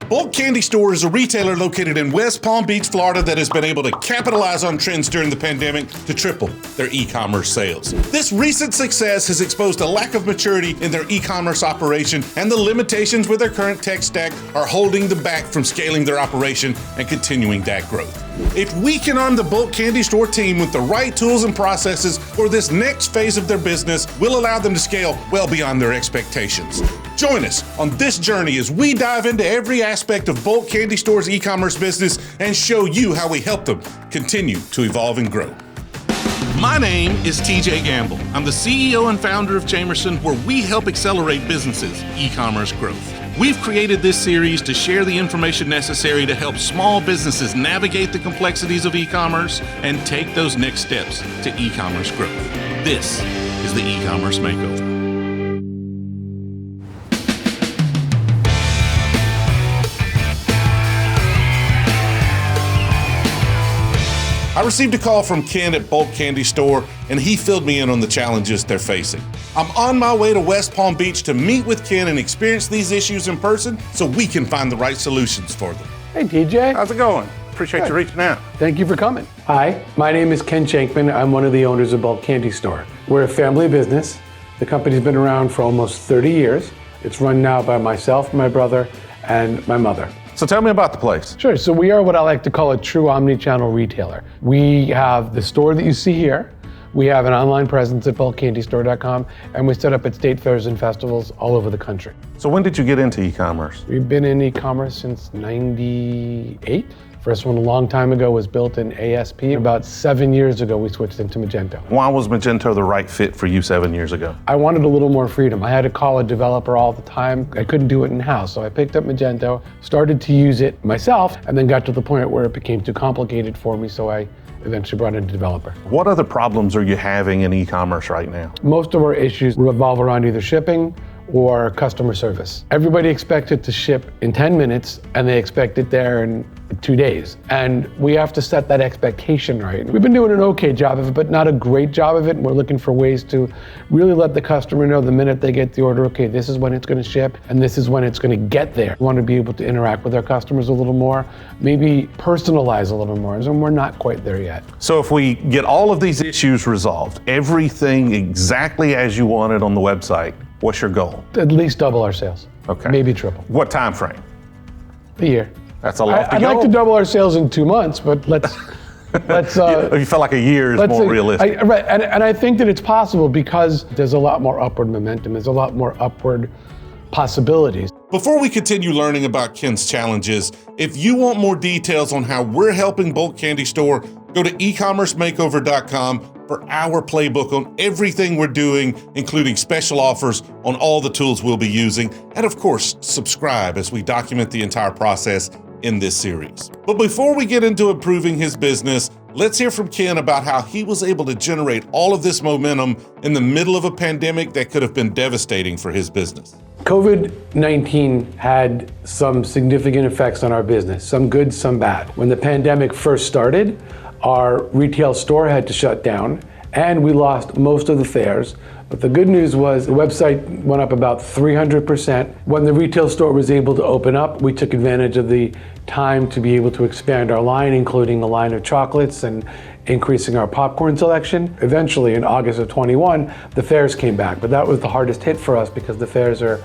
Bulk Candy Store is a retailer located in West Palm Beach, Florida that has been able to capitalize on trends during the pandemic to triple their e-commerce sales. This recent success has exposed a lack of maturity in their e-commerce operation, and the limitations with their current tech stack are holding them back from scaling their operation and continuing that growth. If we can arm the Bulk Candy Store team with the right tools and processes for this next phase of their business, we'll allow them to scale well beyond their expectations. Join us on this journey as we dive into every aspect of Bulk Candy Store's e-commerce business and show you how we help them continue to evolve and grow. My name is TJ Gamble. I'm the CEO and founder of Jamerson, where we help accelerate businesses' e-commerce growth. We've created this series to share the information necessary to help small businesses navigate the complexities of e-commerce and take those next steps to e-commerce growth. This is the eCommerce Makeover. I received a call from Ken at Bulk Candy Store, and he filled me in on the challenges they're facing. I'm on my way to West Palm Beach to meet with Ken and experience these issues in person so we can find the right solutions for them. Hey, TJ. How's it going? Appreciate you reaching out. Thank you for coming. Hi, my name is Ken Shankman. I'm one of the owners of Bulk Candy Store. We're a family business. The company's been around for almost 30 years. It's run now by myself, my brother, and my mother. So tell me about the place. Sure, so we are what I like to call a true omni-channel retailer. We have the store that you see here. We have an online presence at bulkcandystore.com, and we set up at state fairs and festivals all over the country. So when did you get into e-commerce? We've been in e-commerce since '98. First one a long time ago was built in ASP. About 7 years ago, we switched into Magento. Why was Magento the right fit for you 7 years ago? I wanted a little more freedom. I had to call a developer all the time. I couldn't do it in-house, so I picked up Magento, started to use it myself, and then got to the point where it became too complicated for me, so I eventually brought in a developer. What other problems are you having in e-commerce right now? Most of our issues revolve around either shipping or customer service. Everybody expects it to ship in 10 minutes, and they expect it there in 2 days. And we have to set that expectation right. We've been doing an okay job of it, but not a great job of it. And we're looking for ways to really let the customer know the minute they get the order, okay, this is when it's gonna ship, and this is when it's gonna get there. We want to be able to interact with our customers a little more, maybe personalize a little more, and we're not quite there yet. So if we get all of these issues resolved, everything exactly as you want it on the website, what's your goal? At least double our sales. Okay. Maybe triple. What time frame? A year. That's a lofty I'd goal. like to double our sales in 2 months, but let's. You felt like a year is more realistic. Right, and I think that it's possible because there's a lot more upward momentum. There's a lot more upward possibilities. Before we continue learning about Ken's challenges, if you want more details on how we're helping Bulk Candy Store, go to eCommerceMakeover.com for our playbook on everything we're doing, including special offers on all the tools we'll be using. And of course, subscribe as we document the entire process in this series. But before we get into improving his business, let's hear from Ken about how he was able to generate all of this momentum in the middle of a pandemic that could have been devastating for his business. COVID-19 had some significant effects on our business, some good, some bad. When the pandemic first started, our retail store had to shut down, and we lost most of the fairs. But the good news was the website went up about 300%. When the retail store was able to open up, we took advantage of the time to be able to expand our line, including a line of chocolates and increasing our popcorn selection. Eventually, in August of 21, the fairs came back, but that was the hardest hit for us because the fairs are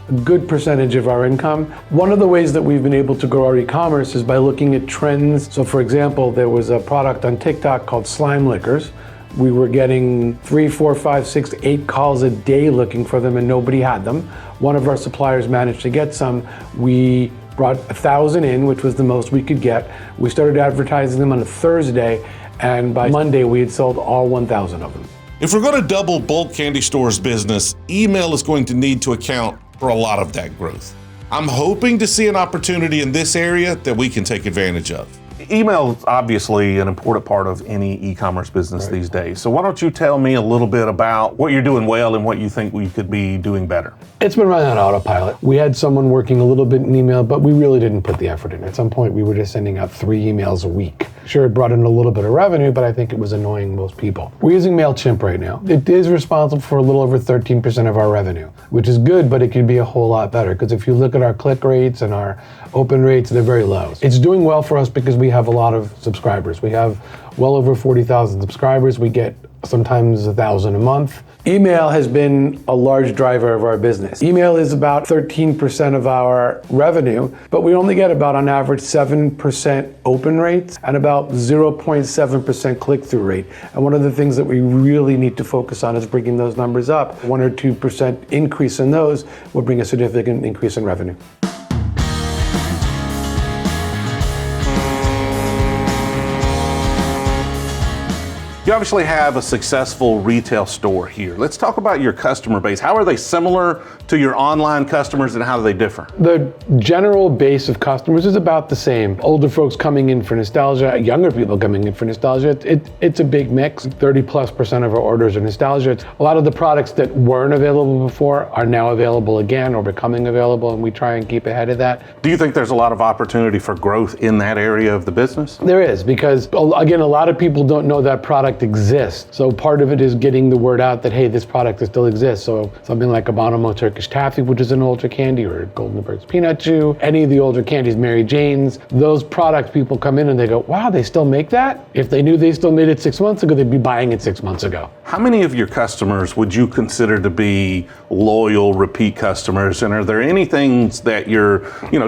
a good percentage of our income. One of the ways that we've been able to grow our e-commerce is by looking at trends. So for example, there was a product on TikTok called slime lickers. We were getting 3, 4, 5, 6, 8 calls a day looking for them, and nobody had them. One of our suppliers managed to get some. We brought 1,000 in, which was the most we could get. We started advertising them on a Thursday, and by Monday we had sold all 1,000 of them. If we're going to double Bulk Candy Store's business, email is going to need to account for a lot of that growth. I'm hoping to see an opportunity in this area that we can take advantage of. Email is obviously an important part of any e-commerce business these days. So why don't you tell me a little bit about what you're doing well and what you think we could be doing better? It's been running on autopilot. We had someone working a little bit in email, but we really didn't put the effort in. At some point, we were just sending out 3 emails a week. Sure, it brought in a little bit of revenue, but I think it was annoying most people. We're using MailChimp right now. It is responsible for a little over 13% of our revenue, which is good, but it could be a whole lot better. Because if you look at our click rates and our open rates, they're very low. It's doing well for us because we have a lot of subscribers. We have well over 40,000 subscribers. We get sometimes 1,000 a month. Email has been a large driver of our business. Email is about 13% of our revenue, but we only get about on average 7% open rates and about 0.7% click-through rate. And one of the things that we really need to focus on is bringing those numbers up. 1 or 2% increase in those will bring a significant increase in revenue. You obviously have a successful retail store here. Let's talk about your customer base. How are they similar to your online customers and how do they differ? The general base of customers is about the same. Older folks coming in for nostalgia, younger people coming in for nostalgia. It's a big mix. 30+% of our orders are nostalgia. A lot of the products that weren't available before are now available again or becoming available, and we try and keep ahead of that. Do you think there's a lot of opportunity for growth in that area of the business? There is, because again, a lot of people don't know that product exists. So part of it is getting the word out that, hey, this product still exists. So something like a Bonomo Turkish Taffy, which is an older candy, or Goldenberg's Peanut Chew, any of the older candies, Mary Jane's, those products, people come in and they go, wow, they still make that? If they knew they still made it 6 months ago, they'd be buying it 6 months ago. How many of your customers would you consider to be loyal, repeat customers? And are there any things that you're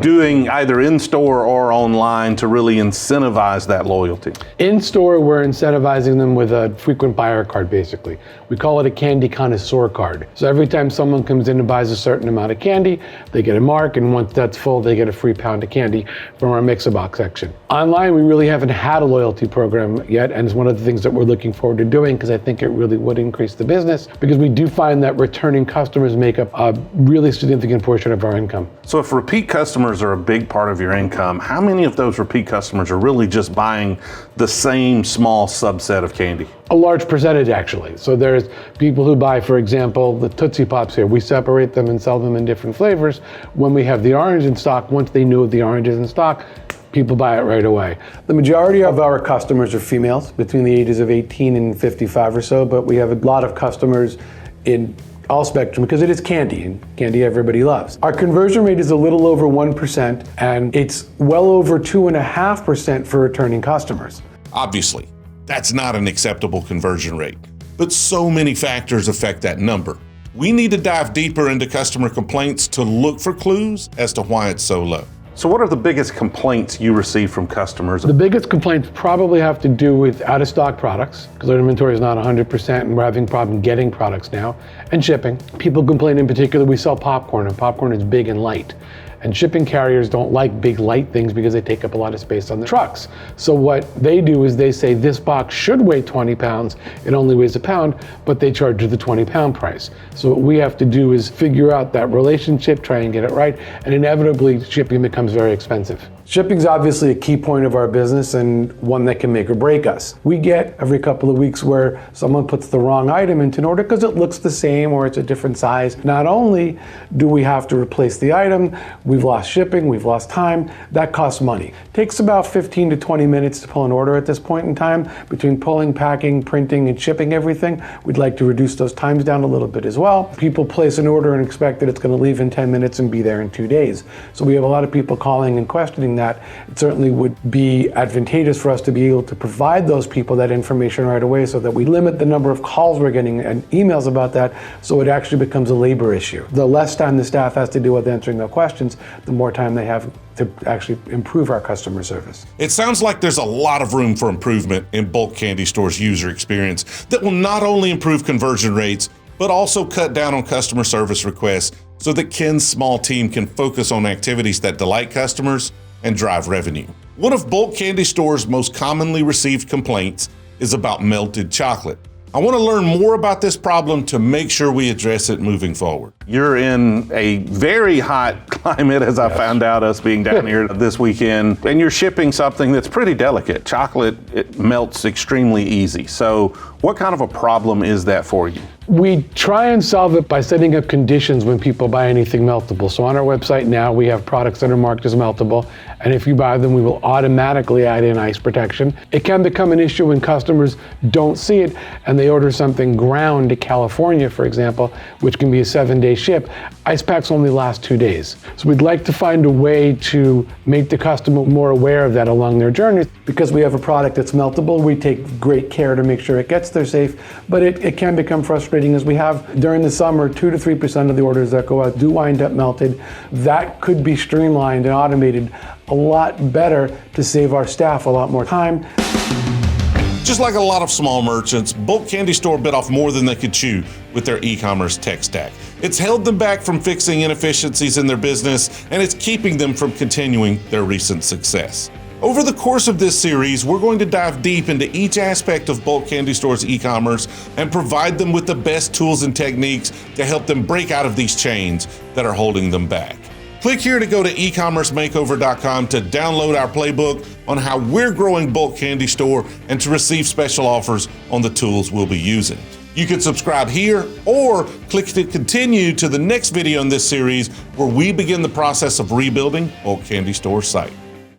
doing either in store or online to really incentivize that loyalty? In store, we're incentivizing them with a frequent buyer card, basically. We call it a candy connoisseur card. So every time someone comes in and buys a certain amount of candy, they get a mark, and once that's full, they get a free pound of candy from our mix-a-box section. Online, we really haven't had a loyalty program yet, and it's one of the things that we're looking forward to doing because I think it really would increase the business, because we do find that returning customers make up a really significant portion of our income. So if repeat customers are a big part of your income, how many of those repeat customers are really just buying the same small subset of candy? A large percentage, actually. So there's people who buy, for example, the Tootsie Pops here. We separate them and sell them in different flavors. When we have the orange in stock, once they know the orange is in stock, people buy it right away. The majority of our customers are females between the ages of 18 and 55 or so, but we have a lot of customers in all spectrum because it is candy, and candy everybody loves. Our conversion rate is a little over 1%, and it's well over 2.5% for returning customers. Obviously, that's not an acceptable conversion rate, but so many factors affect that number. We need to dive deeper into customer complaints to look for clues as to why it's so low. So what are the biggest complaints you receive from customers? The biggest complaints probably have to do with out-of-stock products, because our inventory is not 100% and we're having a problem getting products now, and shipping. People complain in particular, we sell popcorn, and popcorn is big and light. And shipping carriers don't like big light things because they take up a lot of space on the trucks. So what they do is they say this box should weigh 20 pounds, it only weighs a pound, but they charge you the 20-pound price. So what we have to do is figure out that relationship, try and get it right, and inevitably shipping becomes very expensive. Shipping's obviously a key point of our business and one that can make or break us. We get every couple of weeks where someone puts the wrong item into an order because it looks the same or it's a different size. Not only do we have to replace the item, we've lost shipping, we've lost time, that costs money. It takes about 15 to 20 minutes to pull an order at this point in time. Between pulling, packing, printing, and shipping everything, we'd like to reduce those times down a little bit as well. People place an order and expect that it's going to leave in 10 minutes and be there in 2 days. So we have a lot of people calling and questioning that. It certainly would be advantageous for us to be able to provide those people that information right away so that we limit the number of calls we're getting and emails about that, so it actually becomes a labor issue. The less time the staff has to deal with answering their questions, the more time they have to actually improve our customer service. It sounds like there's a lot of room for improvement in bulk candy stores' user experience that will not only improve conversion rates, but also cut down on customer service requests so that Ken's small team can focus on activities that delight customers and drive revenue. One of bulk candy stores' most commonly received complaints is about melted chocolate. I want to learn more about this problem to make sure we address it moving forward. You're in a very hot climate, as I found out us being down here this weekend, and you're shipping something that's pretty delicate. Chocolate, it melts extremely easy. So what kind of a problem is that for you? We try and solve it by setting up conditions when people buy anything meltable. So on our website now, we have products that are marked as meltable, and if you buy them, we will automatically add in ice protection. It can become an issue when customers don't see it and they order something ground to California, for example, which can be a 7-day ship. Ice packs only last 2 days. So we'd like to find a way to make the customer more aware of that along their journey. Because we have a product that's meltable, we take great care to make sure it gets there safe, but it can become frustrating as we have during the summer, 2 to 3% of the orders that go out do wind up melted. That could be streamlined and automated a lot better to save our staff a lot more time. Just like a lot of small merchants, Bulk Candy Store bit off more than they could chew with their e-commerce tech stack. It's held them back from fixing inefficiencies in their business, and it's keeping them from continuing their recent success. Over the course of this series, we're going to dive deep into each aspect of Bulk Candy Store's e-commerce and provide them with the best tools and techniques to help them break out of these chains that are holding them back. Click here to go to eCommerceMakeover.com to download our playbook on how we're growing Bulk Candy Store and to receive special offers on the tools we'll be using. You can subscribe here or click to continue to the next video in this series where we begin the process of rebuilding Bulk Candy Store's site.